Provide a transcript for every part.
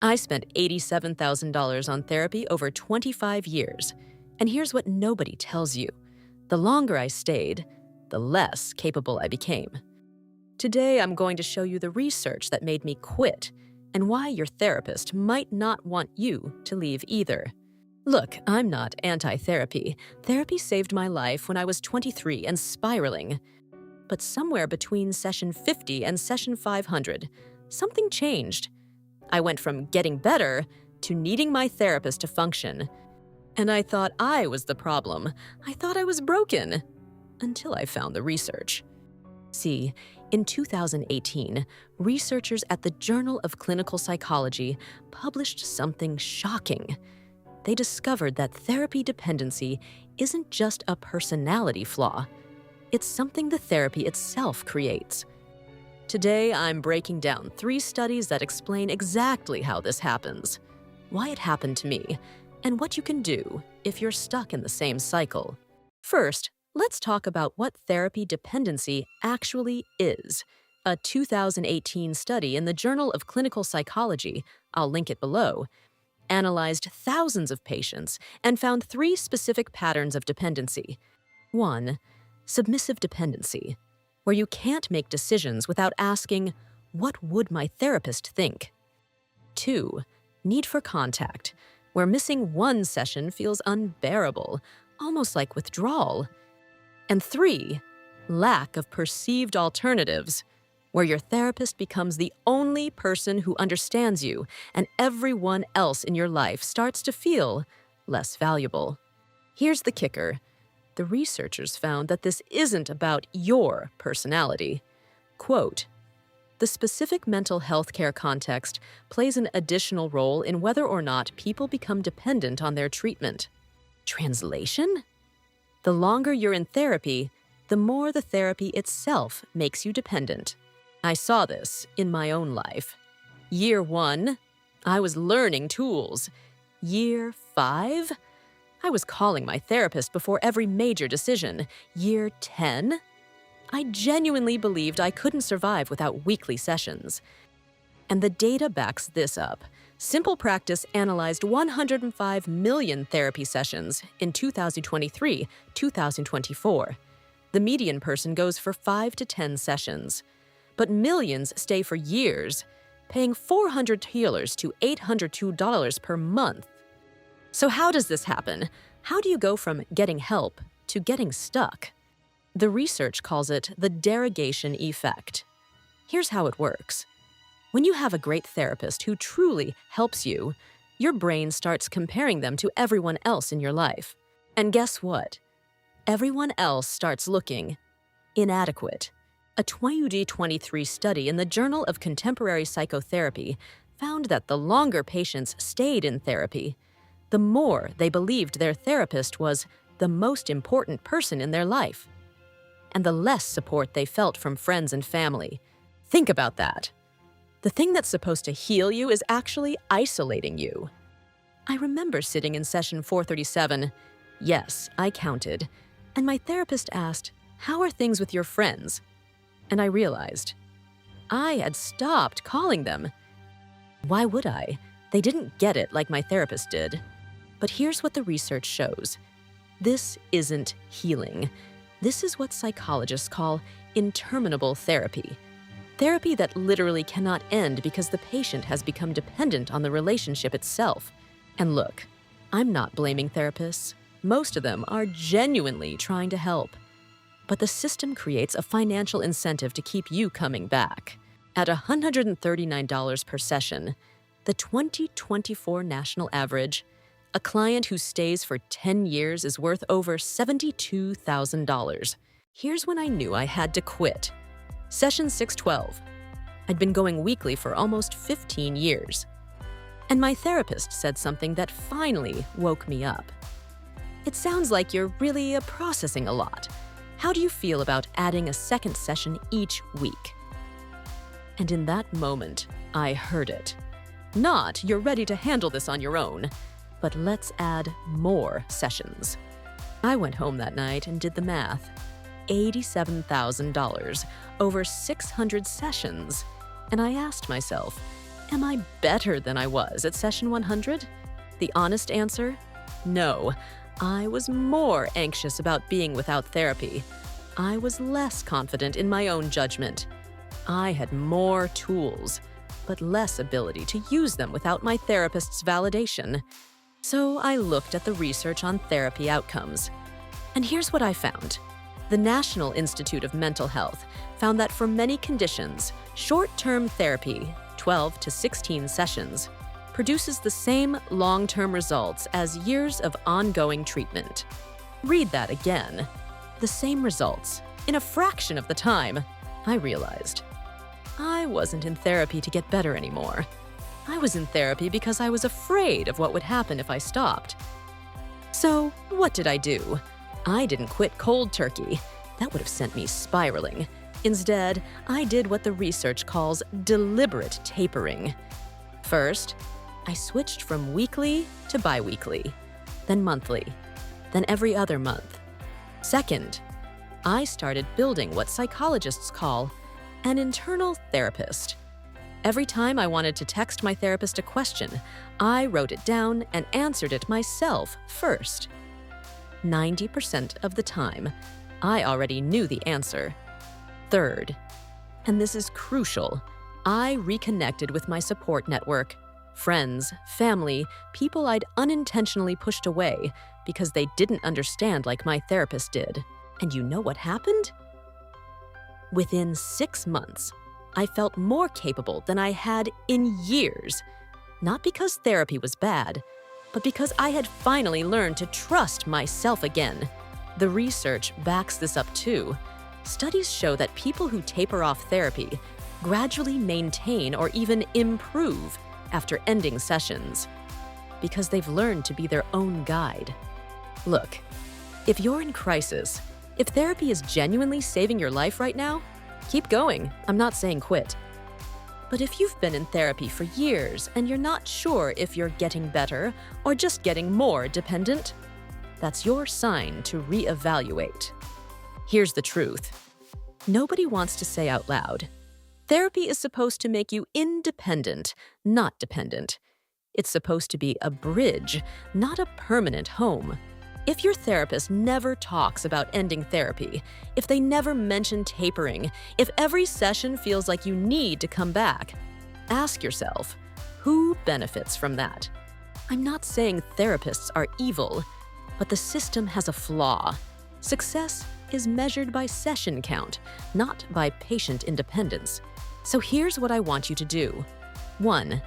I spent $87,000 on therapy over 25 years. And here's what nobody tells you. The longer I stayed, the less capable I became. Today, I'm going to show you the research that made me quit and why your therapist might not want you to leave either. Look, I'm not anti-therapy. Therapy saved my life when I was 23 and spiraling. But somewhere between session 50 and session 500, something changed. I went from getting better to needing my therapist to function. And I thought I was the problem. I thought I was broken. Until I found the research. See, in 2018, researchers at the Journal of Clinical Psychology published something shocking. They discovered that therapy dependency isn't just a personality flaw. It's something the therapy itself creates. Today, I'm breaking down 3 studies that explain exactly how this happens, why it happened to me, and what you can do if you're stuck in the same cycle. First, let's talk about what therapy dependency actually is. A 2018 study in the Journal of Clinical Psychology, I'll link it below, analyzed thousands of patients and found 3 specific patterns of dependency. 1. Submissive dependency, where you can't make decisions without asking, "What would my therapist think?" 2. Need for contact, where missing one session feels unbearable, almost like withdrawal. And 3. Lack of perceived alternatives, where your therapist becomes the only person who understands you and everyone else in your life starts to feel less valuable. Here's the kicker. The researchers found that this isn't about your personality. Quote, "The specific mental health care context plays an additional role in whether or not people become dependent on their treatment." Translation? The longer you're in therapy, the more the therapy itself makes you dependent. I saw this in my own life. Year 1, I was learning tools. Year 5, I was calling my therapist before every major decision. Year 10, I genuinely believed I couldn't survive without weekly sessions. And the data backs this up. Simple Practice analyzed 105 million therapy sessions in 2023-2024. The median person goes for 5 to 10 sessions. But millions stay for years, paying $400 to $802 per month. So how does this happen? How do you go from getting help to getting stuck? The research calls it the derogation effect. Here's how it works. When you have a great therapist who truly helps you, your brain starts comparing them to everyone else in your life. And guess what? Everyone else starts looking inadequate. A 2023 study in the Journal of Contemporary Psychotherapy found that the longer patients stayed in therapy, the more they believed their therapist was the most important person in their life, and the less support they felt from friends and family. Think about that. The thing that's supposed to heal you is actually isolating you. I remember sitting in session 437. Yes, I counted. And my therapist asked, "How are things with your friends?" And I realized I had stopped calling them. Why would I? They didn't get it like my therapist did. But here's what the research shows. This isn't healing. This is what psychologists call interminable therapy. Therapy that literally cannot end because the patient has become dependent on the relationship itself. And look, I'm not blaming therapists. Most of them are genuinely trying to help. But the system creates a financial incentive to keep you coming back. At $139 per session, the 2024 national average, a client who stays for 10 years is worth over $72,000. Here's when I knew I had to quit. Session 612. I'd been going weekly for almost 15 years. And my therapist said something that finally woke me up. "It sounds like you're really processing a lot. How do you feel about adding a second session each week?" And in that moment, I heard it. Not, "You're ready to handle this on your own," but "Let's add more sessions." I went home that night and did the math. $87,000, over 600 sessions. And I asked myself, Am I better than I was at session 100? The honest answer? No. I was more anxious about being without therapy. I was less confident in my own judgment. I had more tools, but less ability to use them without my therapist's validation. So I looked at the research on therapy outcomes. And here's what I found. The National Institute of Mental Health found that for many conditions, short-term therapy, 12 to 16 sessions, produces the same long-term results as years of ongoing treatment. Read that again. The same results, in a fraction of the time. I realized I wasn't in therapy to get better anymore. I was in therapy because I was afraid of what would happen if I stopped. So, what did I do? I didn't quit cold turkey. That would have sent me spiraling. Instead, I did what the research calls deliberate tapering. First, I switched from weekly to bi-weekly, then monthly, then every other month. Second, I started building what psychologists call an internal therapist. Every time I wanted to text my therapist a question, I wrote it down and answered it myself first. 90% of the time, I already knew the answer. Third, and this is crucial, I reconnected with my support network. Friends, family, people I'd unintentionally pushed away because they didn't understand like my therapist did. And you know what happened? Within 6 months, I felt more capable than I had in years. Not because therapy was bad, but because I had finally learned to trust myself again. The research backs this up too. Studies show that people who taper off therapy gradually maintain or even improve after ending sessions, because they've learned to be their own guide. Look, if you're in crisis, if therapy is genuinely saving your life right now, keep going. I'm not saying quit. But if you've been in therapy for years and you're not sure if you're getting better or just getting more dependent, that's your sign to reevaluate. Here's the truth. Nobody wants to say out loud. Therapy is supposed to make you independent, not dependent. It's supposed to be a bridge, not a permanent home. If your therapist never talks about ending therapy, if they never mention tapering, if every session feels like you need to come back, ask yourself, who benefits from that? I'm not saying therapists are evil, but the system has a flaw. Success is measured by session count, not by patient independence. So here's what I want you to do. 1.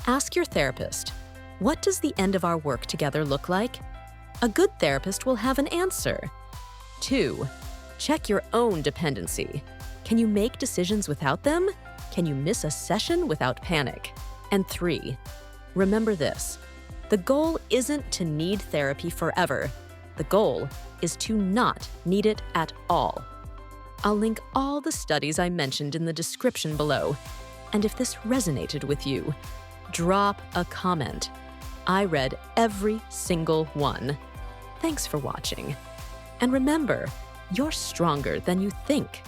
Ask your therapist, what does the end of our work together look like? A good therapist will have an answer. 2. Check your own dependency. Can you make decisions without them? Can you miss a session without panic? And 3. Remember this. The goal isn't to need therapy forever. The goal is to not need it at all. I'll link all the studies I mentioned in the description below. And if this resonated with you, drop a comment. I read every single one. Thanks for watching. And remember, you're stronger than you think.